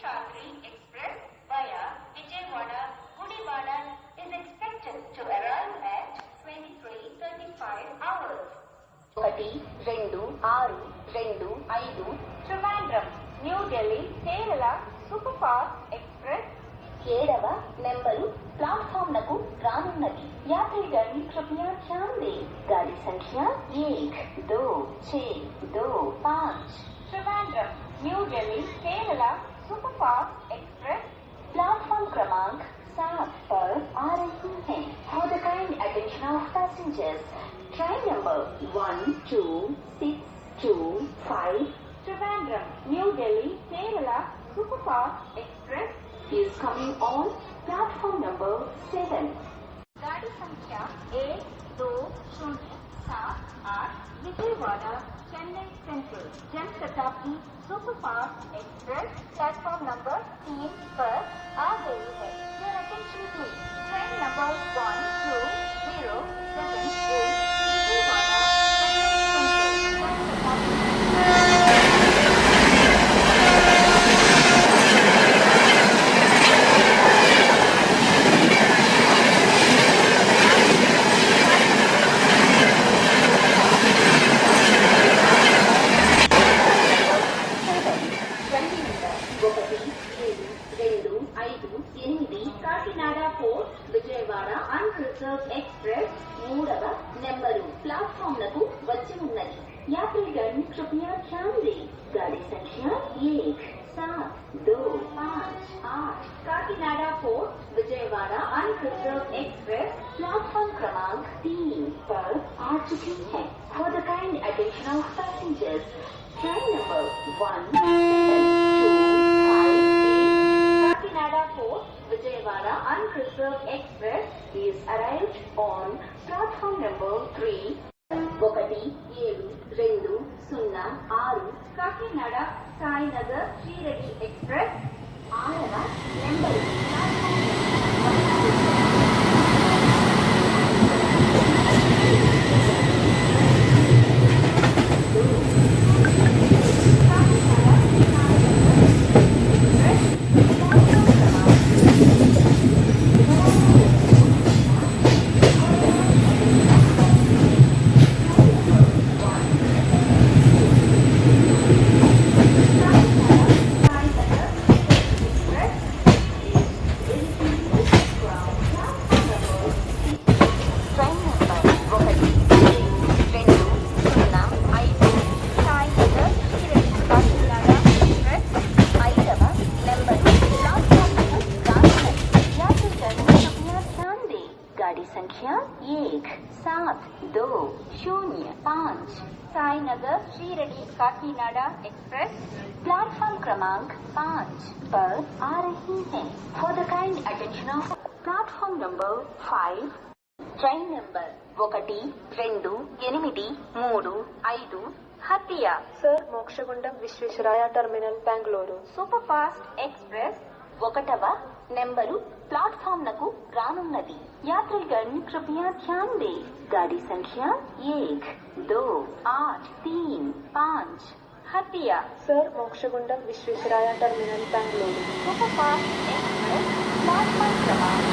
Shantri Express via Vijayawada, Gudivada is expected to arrive at 23:35 hours. 1-2-6-2-5 Trivandrum, New Delhi, Kerala Superfast Express 7వ number platform నకు రానున్నది. यात्रीगण कृपया ध्यान दें. गाड़ी संख्या 1, 2, 6, 2, 5 Trivandrum, New Delhi, Kerala Superfast Express platform क्रमांक 7 पर आ रही है. For the kind attention of passengers, train number 1-2-6-2-5 Trivandrum, New Delhi, Kerala Superfast Express is coming on platform number 7. गाड़ी संख्या 1-2-0-7-8 विजयवाड़ा चेन्नई सेंट्रल जन शताब्दी सुपरफास्ट एक्सप्रेस प्लेटफॉर्म नंबर 3 पर आ गई है. Your attention please. Train number 1-2-0-7-8 Vijayawada Chennai Central Jan Shatabdi Kakinada Port Vijayawada unreserved express 3వ number platform లకు వచ్చి ఉన్నది. यात्रीगण कृपया ध्यान दें. गाड़ी संख्या 1, 7, 2, 5, 8 Kakinada port Vijayawada unreserved express platform क्रमांक 3 पर आ चुकी है. For the kind attention of passengers, train number 1-7-2-5-8 Kakinada port Vijayawada unreserved express is arrived on platform number 3. 1-7-2-0-6 Kakinada Sainagar Shirdi express 6వ నెంబరు गाड़ी संख्या 1-7-2-0-5 साईनगर श्रीरेड्डी काकीनाडा एक्सप्रेस प्लेटफॉर्म क्रमांक 5 पर आ रही है. For the kind attention of platform number 5 train number 1-2-8-3-5 Hatia sir Mokshagundam Visvesvaraya terminal Bengaluru superfast express 1వ number platform नकु रानुन्नदी. यात्रीगण कृपया ध्यान दें. गाड़ी संख्या 1-2-8-3-5 Hatia sir Mokshagundam Visvesvaraya terminal Bengaluru superfast express platform क्रमांक